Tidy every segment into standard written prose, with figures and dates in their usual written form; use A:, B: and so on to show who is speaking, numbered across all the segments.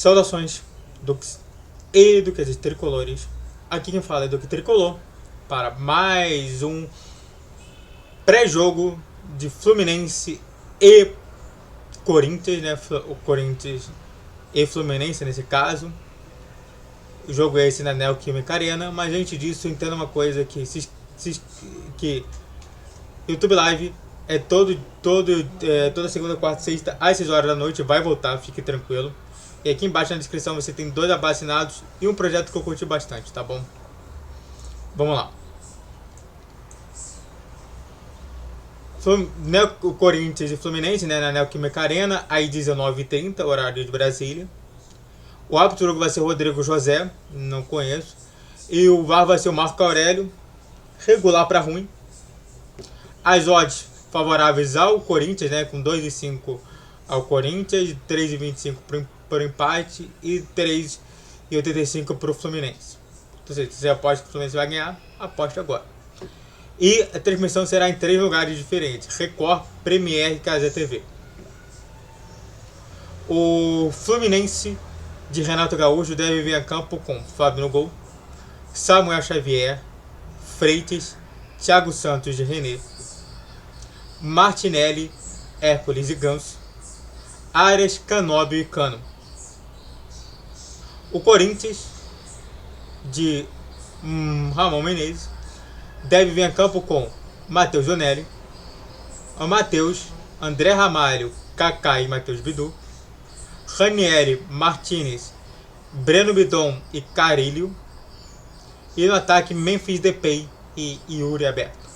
A: Saudações, Dux e duqueses tricolores. Aqui quem fala é Duque Tricolor para mais um pré-jogo de Fluminense e Corinthians, né? O Corinthians e Fluminense nesse caso. O jogo é esse na Neoquímica Arena, mas antes disso entenda uma coisa que YouTube Live é toda segunda, quarta e sexta às 6 horas da noite, vai voltar, fique tranquilo. E aqui embaixo na descrição você tem 2 abacinados e um projeto que eu curti bastante, tá bom? Vamos lá. O Corinthians e Fluminense, né, na Neoquímica Arena, aí 19h30, horário de Brasília. O árbitro do jogo vai ser o Rodrigo José, não conheço. E o VAR vai ser o Marco Aurélio, regular para ruim. As odds favoráveis ao Corinthians, né, com 2,5 ao Corinthians, 3,25 para o empate e 3,85 para o Fluminense. Então, se você aposta que o Fluminense vai ganhar, aposte agora. E a transmissão será em 3 lugares diferentes: Record, Premiere e Cazé TV. O Fluminense de Renato Gaúcho deve vir a campo com Fábio no gol, Samuel Xavier, Freitas, Thiago Santos de René, Martinelli, Hércules e Ganso, Arias, Canóbio e Cano. O Corinthians de Ramon Menezes deve vir a campo com Matheus Zonelli, Matheus, André Ramalho, Kaká e Matheus Bidu, Ranieri, Martinez, Breno Bidon e Carilho. E no ataque, Memphis Depay e Yuri Aberto.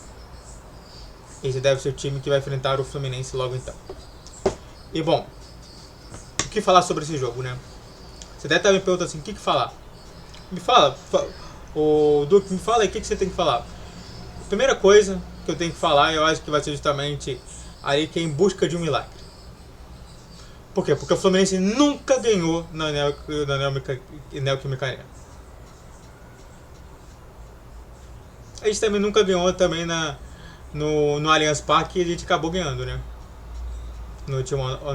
A: Esse deve ser o time que vai enfrentar o Fluminense logo então. E bom, o que falar sobre esse jogo, né? Você deve estar me perguntando assim, o que falar? Me fala, o Duque, me fala aí o que você tem que falar. Primeira coisa que eu tenho que falar, eu acho que vai ser justamente aí que é em busca de um milagre. Por quê? Porque o Fluminense nunca ganhou na Neoquímica Arena. A gente também nunca ganhou também no Allianz Parque, e a gente acabou ganhando, né? No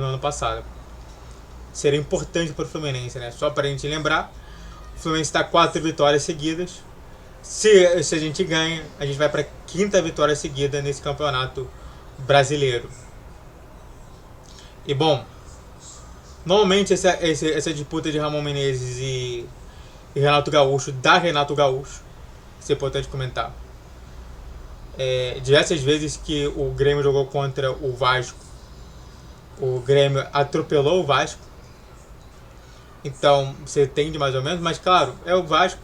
A: ano passado. Seria importante para o Fluminense, né? Só para a gente lembrar, o Fluminense está 4 vitórias seguidas. Se a gente ganha, a gente vai para a 5ª vitória seguida nesse campeonato brasileiro. E bom, normalmente essa disputa de Ramon Menezes e Renato Gaúcho, da Renato Gaúcho, isso é importante comentar. Diversas vezes que o Grêmio jogou contra o Vasco, o Grêmio atropelou o Vasco. Então você entende mais ou menos, mas claro, é o Vasco.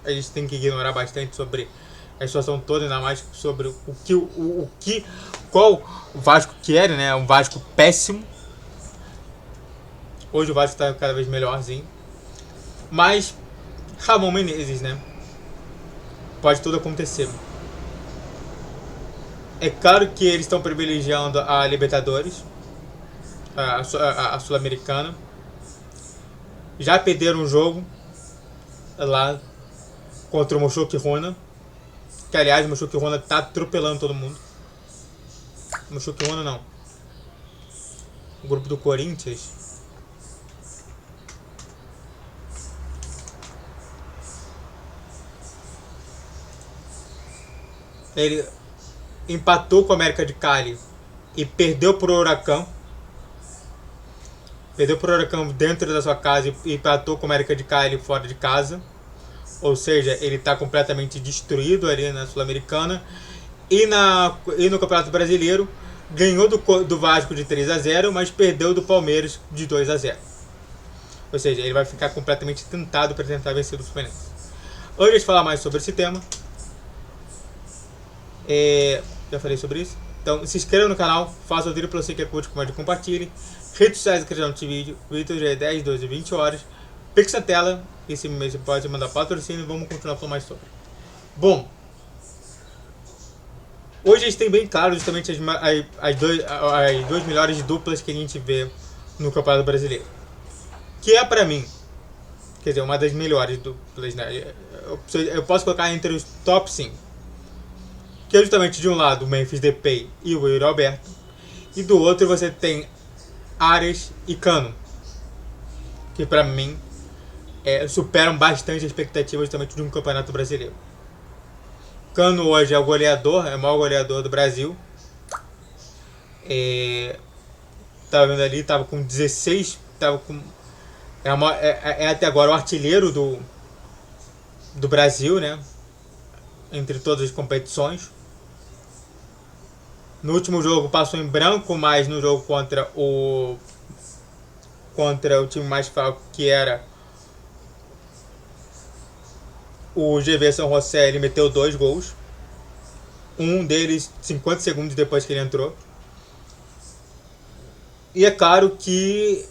A: A gente tem que ignorar bastante sobre a situação toda, ainda mais sobre qual o Vasco quer, né? Um Vasco péssimo. Hoje o Vasco está cada vez melhorzinho. Mas Ramon Menezes, né? Pode tudo acontecer. É claro que eles estão privilegiando a Libertadores, a Sul-Americana. Já perderam um jogo lá contra o Mochoque Rona. Que aliás o Mochoque Rona tá atropelando todo mundo. Mochoque Rona não. O grupo do Corinthians. Ele empatou com o América de Cali e perdeu pro Huracan. Perdeu pro Huracan dentro da sua casa e empatou com o América de Cali fora de casa. Ou seja, ele está completamente destruído ali na Sul-Americana. E no Campeonato Brasileiro ganhou do Vasco de 3-0, mas perdeu do Palmeiras de 2-0. Ou seja, ele vai ficar completamente tentado para tentar vencer do Fluminense. Antes de falar mais sobre esse tema, já falei sobre isso. Então se inscreva no canal, faça o vídeo para você que curte, comente e compartilhe. Redes sociais, inscrição nesse vídeo. O vídeo já é 10, 12 e 20 horas. Pix na tela. Esse mês você pode mandar patrocínio e vamos continuar falando mais sobre. Bom, hoje a gente tem bem claro justamente as duas melhores duplas que a gente vê no Campeonato Brasileiro. Que é pra mim, quer dizer, uma das melhores duplas, né? Eu posso colocar entre os top 5. Que é justamente de um lado o Memphis Depay e o Yuri Alberto. E do outro você tem Arias e Cano. que pra mim superam bastante as expectativas também de um campeonato brasileiro. Cano hoje é o goleador, é o maior goleador do Brasil. Tava vendo ali, tava com 16, tava com até agora o artilheiro do Brasil, né? Entre todas as competições. No último jogo passou em branco, mas no jogo contra o time mais fraco, que era o GV São José, ele meteu 2 gols. Um deles 50 segundos depois que ele entrou. E é claro que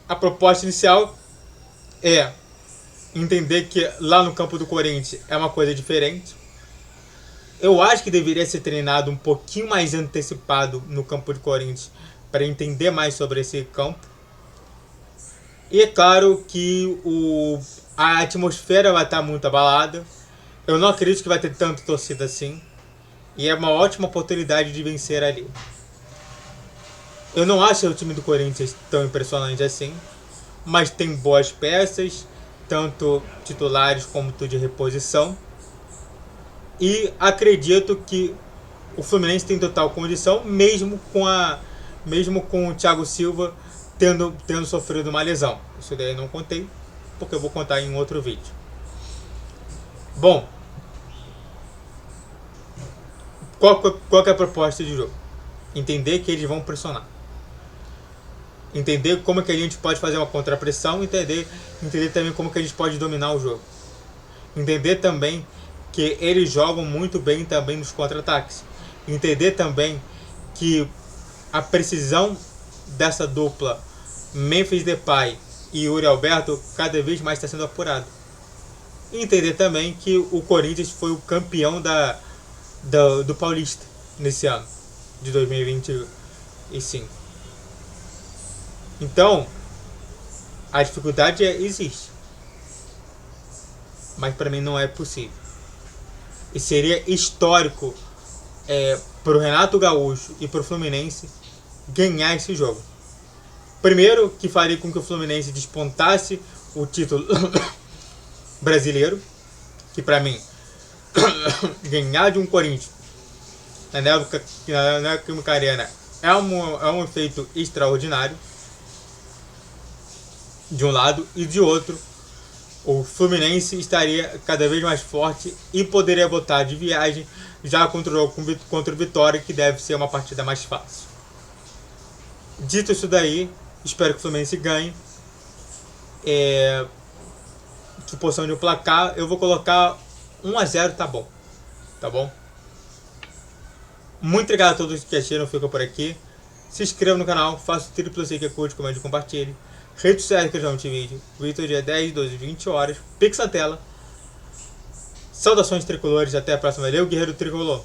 A: a proposta inicial é entender que lá no campo do Corinthians é uma coisa diferente. Eu acho que deveria ser treinado um pouquinho mais antecipado no campo do Corinthians para entender mais sobre esse campo. E é claro que a atmosfera vai estar muito abalada. Eu não acredito que vai ter tanta torcida assim. E é uma ótima oportunidade de vencer ali. Eu não acho o time do Corinthians tão impressionante assim, mas tem boas peças, tanto titulares como de reposição. E acredito que o Fluminense tem total condição, mesmo com o Thiago Silva tendo sofrido uma lesão. Isso daí eu não contei, porque eu vou contar em outro vídeo. Bom, qual que é a proposta de jogo? Entender que eles vão pressionar. Entender como é que a gente pode fazer uma contrapressão, entender também como que a gente pode dominar o jogo. Entender também que eles jogam muito bem também nos contra-ataques. Entender também que a precisão dessa dupla Memphis Depay e Yuri Alberto cada vez mais está sendo apurada. E entender também que o Corinthians foi o campeão do Paulista nesse ano de 2025. Então, a dificuldade existe. Mas para mim não é possível. E seria histórico para o Renato Gaúcho e para o Fluminense ganhar esse jogo. Primeiro, que faria com que o Fluminense despontasse o título brasileiro, que para mim ganhar de um Corinthians na Neoquímica Arena é um efeito extraordinário, de um lado, e de outro o Fluminense estaria cada vez mais forte e poderia voltar de viagem já contra o jogo contra o Vitória, que deve ser uma partida mais fácil. Dito isso daí, espero que o Fluminense ganhe. Suposição de um placar, eu vou colocar 1-0, tá bom. Tá bom? Muito obrigado a todos que assistiram, ficam por aqui. Se inscreva no canal, faça o triplo like, curte, comente e compartilhe. Redes sociais que eu já não te vídeo. Vídeo dia 10, 12, 20 horas. Pix na tela. Saudações tricolores, até a próxima. Valeu, Guerreiro Tricolor.